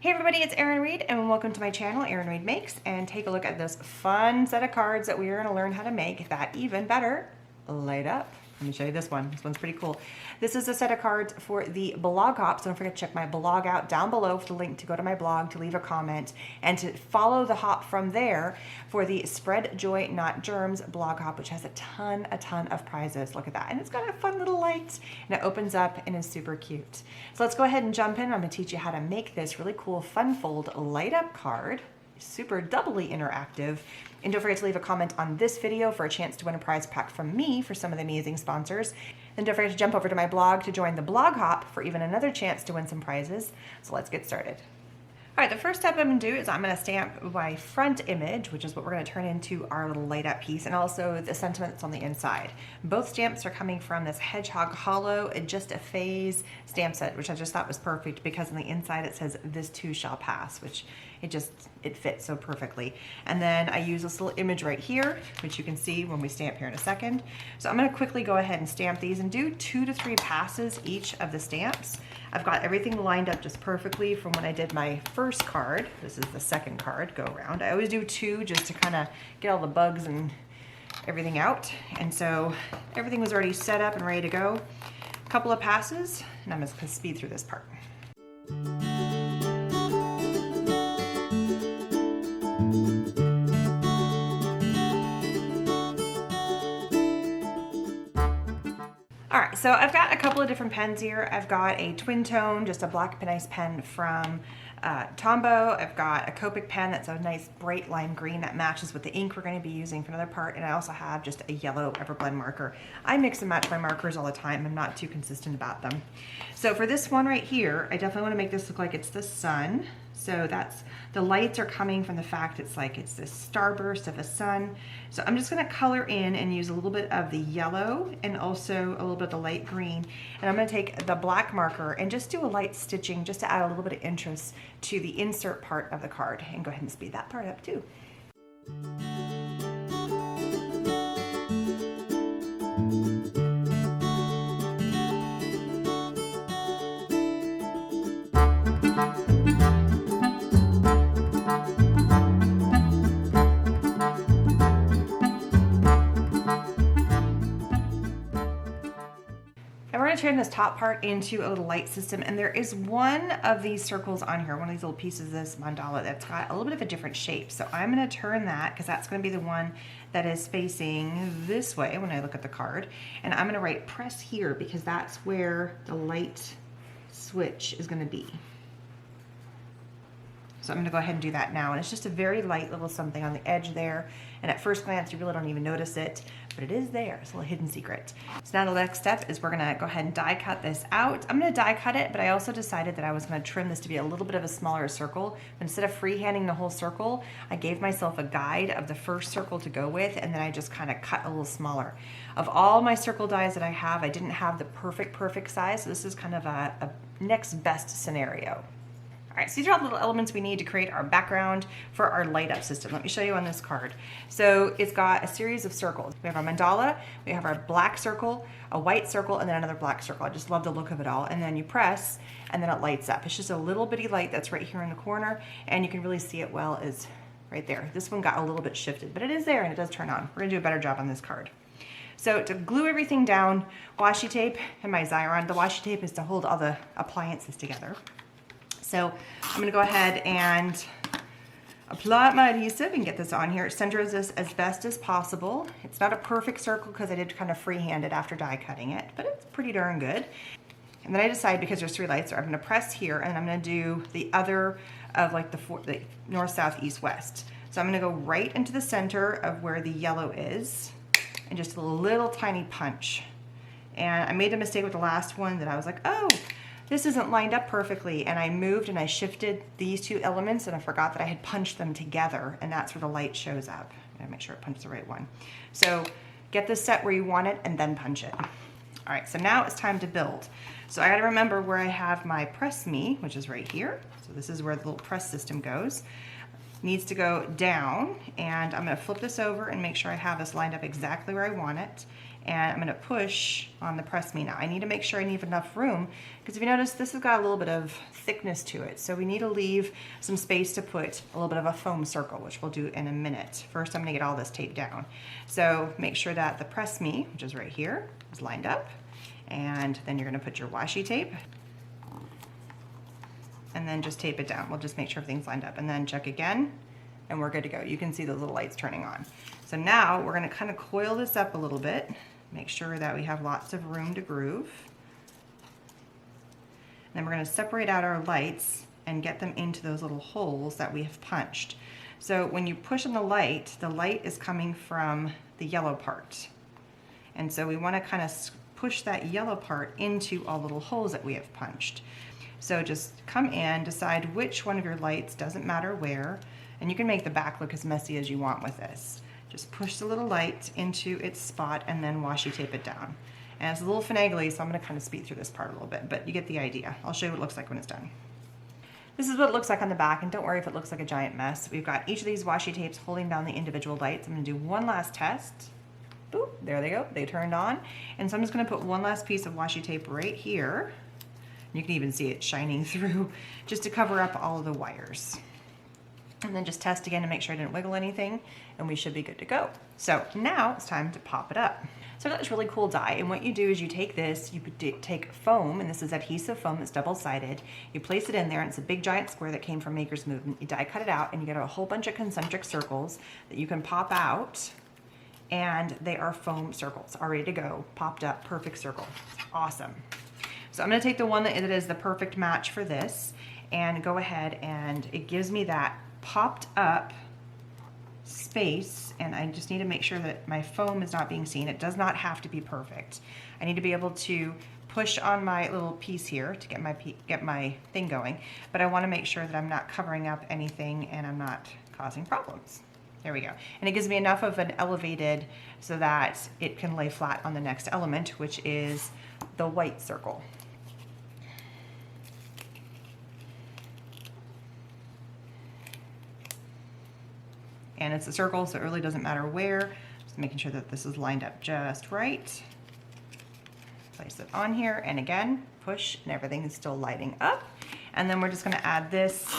Hey everybody, it's Erin Reed and welcome to my channel, Erin Reed Makes, and take a look at this fun set of cards that we are going to learn how to make that even better light up. Let me show you this one. This one's pretty cool. This is a set of cards for the blog hop, so don't forget to check my blog out down below for the link to go to my blog, to leave a comment, and to follow the hop from there for the Spread Joy Not Germs blog hop, which has a ton of prizes. Look at that. And it's got a fun little light, and it opens up and is super cute. So let's go ahead and jump in. I'm going to teach you how to make this really cool fun fold light up card. Super doubly interactive. And don't forget to leave a comment on this video for a chance to win a prize pack from me for some of the amazing sponsors. And don't forget to jump over to my blog to join the blog hop for even another chance to win some prizes. So let's get started. All right, the first step I'm going to do is I'm going to stamp my front image, which is what we're going to turn into our little light up piece, and also the sentiment that's on the inside. Both stamps are coming from this Hedgehog Hollow Just a Phase stamp set, which I just thought was perfect because on the inside it says "This too shall pass," which it fits so perfectly. And then I use this little image right here, which you can see when we stamp here in a second. So I'm going to quickly go ahead and stamp these and do 2 to 3 passes each of the stamps. I've got everything lined up just perfectly from when I did my first card. This is the second card go around. I always do 2 just to kind of get all the bugs and everything out. And so everything was already set up and ready to go. A couple of passes, and I'm just going to speed through this part. All right, so I've got a couple of different pens here. I've got a twin tone, just a black nice pen from Tombow. I've got a Copic pen that's a nice bright lime green that matches with the ink we're going to be using for another part, and I also have just a yellow Everblend marker. I mix and match my markers all the time. I'm not too consistent about them. So for this one right here, I definitely want to make this look like it's the sun. So that's, the lights are coming from the fact it's this starburst of a sun. So I'm just going to color in and use a little bit of the yellow and also a little bit of the light green. And I'm going to take the black marker and just do a light stitching just to add a little bit of interest to the insert part of the card, and go ahead and speed that part up too. And we're going to turn this top part into a little light system, and there is one of these circles on here, one of these little pieces of this mandala that's got a little bit of a different shape. So I'm going to turn that because that's going to be the one that is facing this way when I look at the card. And I'm going to write press here because that's where the light switch is going to be. So I'm going to go ahead and do that now, and it's just a very light little something on the edge there, and at first glance you really don't even notice it, but it is there. It's a little hidden secret. So now the next step is we're going to go ahead and die cut this out. I'm going to die cut it, but I also decided that I was going to trim this to be a little bit of a smaller circle. But instead of freehanding the whole circle, I gave myself a guide of the first circle to go with, and then I just kind of cut a little smaller. Of all my circle dies that I have, I didn't have the perfect size, so this is kind of a next best scenario. All right, so these are all the little elements we need to create our background for our light up system. Let me show you on this card. So it's got a series of circles. We have our mandala, we have our black circle, a white circle, and then another black circle. I just love the look of it all. And then you press, and then it lights up. It's just a little bitty light that's right here in the corner, and you can really see it well is right there. This one got a little bit shifted, but it is there and it does turn on. We're gonna do a better job on this card. So to glue everything down, washi tape and my Xyron. The washi tape is to hold all the appliances together. So I'm gonna go ahead and apply my adhesive and get this on here. It centers this as best as possible. It's not a perfect circle because I did kind of freehand it after die cutting it, but it's pretty darn good. And then I decide, because there's 3 lights, I'm gonna press here and I'm gonna do the other of like the north, south, east, west. So I'm gonna go right into the center of where the yellow is and just a little tiny punch. And I made a mistake with the last one that I was like, oh, this isn't lined up perfectly, and I moved and I shifted these 2 elements and I forgot that I had punched them together, and that's where the light shows up. I gotta make sure I punch the right one. So get this set where you want it and then punch it. All right, so now it's time to build. So I gotta remember where I have my press me, which is right here. So this is where the little press system goes. Needs to go down, and I'm gonna flip this over and make sure I have this lined up exactly where I want it. and I'm gonna push on the press me now. I need to make sure I need enough room, because if you notice, this has got a little bit of thickness to it. So we need to leave some space to put a little bit of a foam circle, which we'll do in a minute. First, I'm gonna get all this taped down. So make sure that the press me, which is right here, is lined up. And then you're gonna put your washi tape, and then just tape it down. We'll just make sure everything's lined up, and then check again, and we're good to go. You can see those little lights turning on. So now we're gonna kind of coil this up a little bit, make sure that we have lots of room to groove. And then we're gonna separate out our lights and get them into those little holes that we have punched. So when you push on the light is coming from the yellow part. And so we wanna kind of push that yellow part into all the little holes that we have punched. So just come in, decide which one of your lights, doesn't matter where, and you can make the back look as messy as you want with this. Just push the little light into its spot and then washi tape it down. And it's a little finagly, so I'm gonna kind of speed through this part a little bit, but you get the idea. I'll show you what it looks like when it's done. This is what it looks like on the back, and don't worry if it looks like a giant mess. We've got each of these washi tapes holding down the individual lights. I'm gonna do one last test. Boop, there they go, they turned on. And so I'm just gonna put one last piece of washi tape right here. You can even see it shining through, just to cover up all of the wires. And then just test again to make sure I didn't wiggle anything, and we should be good to go. So now it's time to pop it up. So I've got this really cool die, and what you do is you take this, you take foam, and this is adhesive foam that's double-sided. You place it in there, and it's a big giant square that came from Maker's Movement. You die cut it out, and you get a whole bunch of concentric circles that you can pop out, and they are foam circles, all ready to go, popped up, perfect circle. Awesome. So I'm gonna take the one that is the perfect match for this, and go ahead, and it gives me that popped up space, and I just need to make sure that my foam is not being seen. It does not have to be perfect. I need to be able to push on my little piece here to get my thing going, but I want to make sure that I'm not covering up anything and I'm not causing problems. There we go. And it gives me enough of an elevated so that it can lay flat on the next element, which is the white circle. And it's a circle, so it really doesn't matter where. Just making sure that this is lined up just right. Place it on here, and again, push, and everything is still lighting up. And then we're just gonna add this.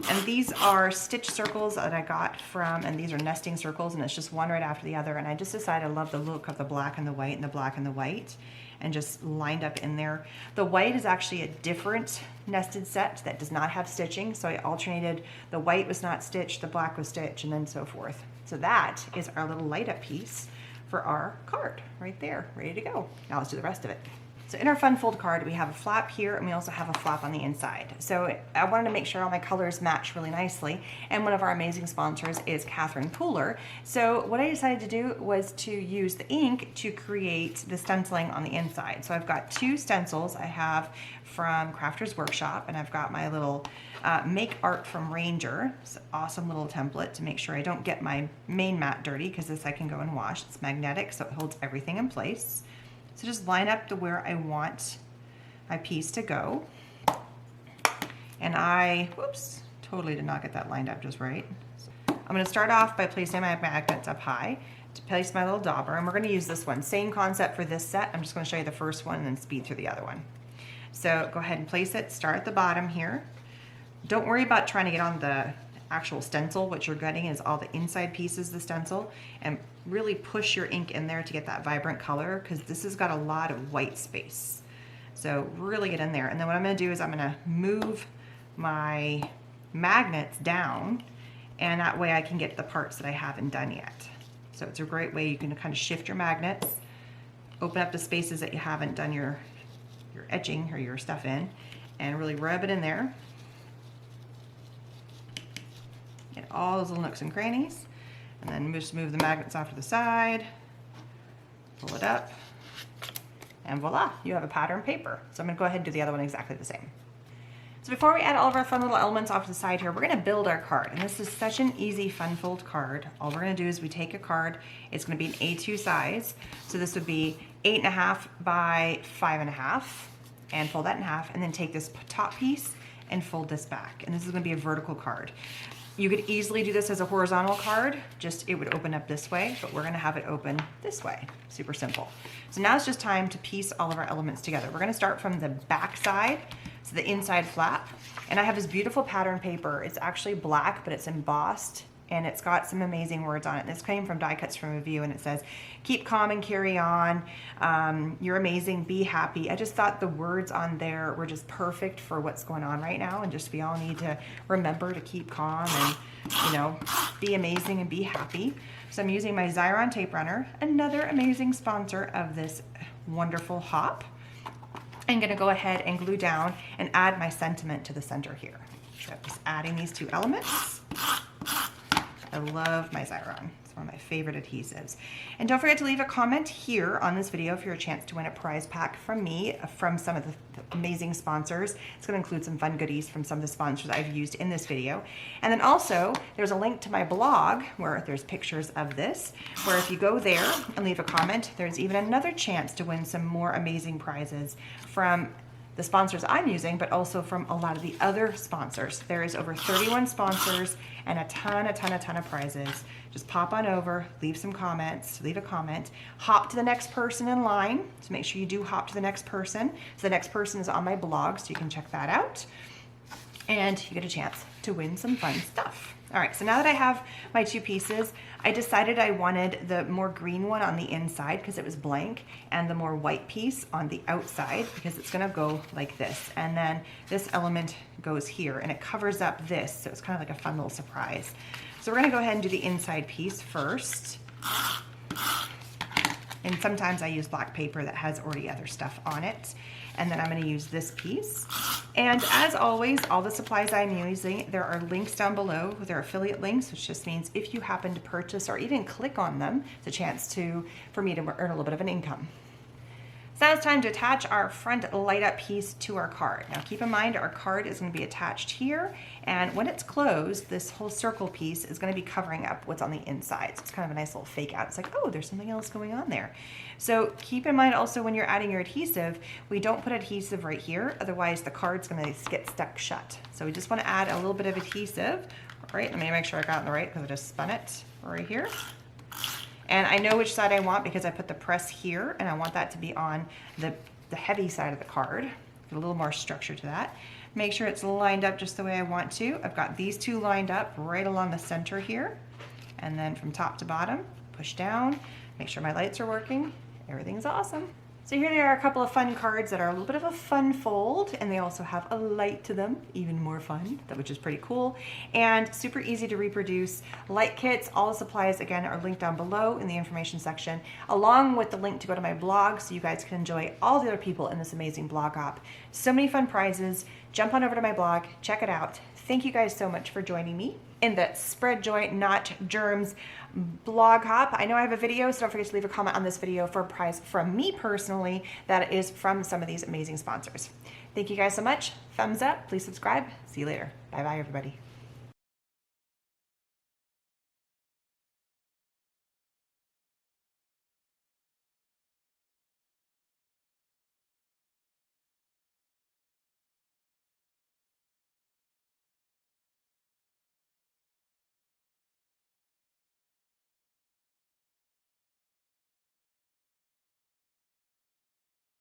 And these are stitch circles that I got from, and these are nesting circles, and it's just one right after the other. And I just decided I love the look of the black and the white and the black and the white, and just lined up in there. The white is actually a different nested set that does not have stitching. So I alternated, the white was not stitched, the black was stitched, and then so forth. So that is our little light up piece for our card right there, ready to go. Now let's do the rest of it. So in our fun fold card, we have a flap here, and we also have a flap on the inside. So I wanted to make sure all my colors match really nicely, and one of our amazing sponsors is Catherine Pooler. So what I decided to do was to use the ink to create the stenciling on the inside. So I've got two stencils I have from Crafter's Workshop, and I've got my little Make Art from Ranger. It's an awesome little template to make sure I don't get my main mat dirty, because this I can go and wash. It's magnetic, so it holds everything in place. So just line up to where I want my piece to go. And I, whoops, totally did not get that lined up just right. I'm gonna start off by placing my magnets up high to place my little dauber, and we're gonna use this one. Same concept for this set. I'm just gonna show you the first one and then speed through the other one. So go ahead and place it, start at the bottom here. Don't worry about trying to get on the actual stencil. What you're getting is all the inside pieces of the stencil, and really push your ink in there to get that vibrant color, because this has got a lot of white space. So really get in there. And then what I'm gonna do is I'm gonna move my magnets down, and that way I can get the parts that I haven't done yet. So it's a great way you can kind of shift your magnets, open up the spaces that you haven't done your etching or your stuff in, and really rub it in there. Get all those little nooks and crannies, and then just move the magnets off to the side, pull it up, and voila, you have a pattern paper. So I'm gonna go ahead and do the other one exactly the same. So before we add all of our fun little elements off to the side here, we're gonna build our card. And this is such an easy fun fold card. All we're gonna do is we take a card, it's gonna be an A2 size. So this would be 8.5 by 5.5, and fold that in half, and then take this top piece and fold this back. And this is gonna be a vertical card. You could easily do this as a horizontal card, just it would open up this way, but we're gonna have it open this way. Super simple. So now it's just time to piece all of our elements together. We're gonna start from the back side, so the inside flap. And I have this beautiful pattern paper. It's actually black, but it's embossed, and it's got some amazing words on it. This came from Die Cuts from a View, and it says, keep calm and carry on. You're amazing, be happy. I just thought the words on there were just perfect for what's going on right now, and just we all need to remember to keep calm and, you know, be amazing and be happy. So I'm using my Xyron tape runner, another amazing sponsor of this wonderful hop. I'm gonna go ahead and glue down and add my sentiment to the center here. So I'm just adding these two elements. I love my Xyron. It's one of my favorite adhesives. And don't forget to leave a comment here on this video for your chance to win a prize pack from me, from some of the amazing sponsors. It's gonna include some fun goodies from some of the sponsors I've used in this video. And then also, there's a link to my blog where there's pictures of this, where if you go there and leave a comment, there's even another chance to win some more amazing prizes from the sponsors I'm using, but also from a lot of the other sponsors. There is over 31 sponsors and a ton of prizes. Just pop on over, leave some comments, leave a comment, hop to the next person in line. So make sure you do hop to the next person. So the next person is on my blog, so you can check that out. And you get a chance to win some fun stuff. All right, so now that I have my two pieces, I decided I wanted the more green one on the inside because it was blank, and the more white piece on the outside because it's gonna go like this. And then this element goes here and it covers up this, so it's kind of like a fun little surprise. So we're gonna go ahead and do the inside piece first. And sometimes I use black paper that has already other stuff on it. And then I'm gonna use this piece. And as always, all the supplies I'm using, there are links down below. They're affiliate links, which just means if you happen to purchase or even click on them, it's a chance for me to earn a little bit of an income. So now it's time to attach our front light up piece to our card. Now keep in mind our card is going to be attached here, and when it's closed, this whole circle piece is going to be covering up what's on the inside. So it's kind of a nice little fake out. It's like, oh, there's something else going on there. So keep in mind also when you're adding your adhesive, we don't put adhesive right here, otherwise the card's going to get stuck shut. So we just want to add a little bit of adhesive. All right, let me make sure I got it in the right because I just spun it right here. And I know which side I want because I put the press here, and I want that to be on the heavy side of the card. Get a little more structure to that. Make sure it's lined up just the way I want to. I've got these two lined up right along the center here. And then from top to bottom, push down, make sure my lights are working. Everything's awesome. So here there are a couple of fun cards that are a little bit of a fun fold, and they also have a light to them, even more fun, which is pretty cool, and super easy to reproduce. Light kits, all the supplies, again, are linked down below in the information section, along with the link to go to my blog so you guys can enjoy all the other people in this amazing blog hop. So many fun prizes. Jump on over to my blog, check it out. Thank you guys so much for joining me in the Spread Joy Not Germs blog hop. I know I have a video, so don't forget to leave a comment on this video for a prize from me personally that is from some of these amazing sponsors. Thank you guys so much. Thumbs up, please subscribe. See you later. Bye-bye, everybody.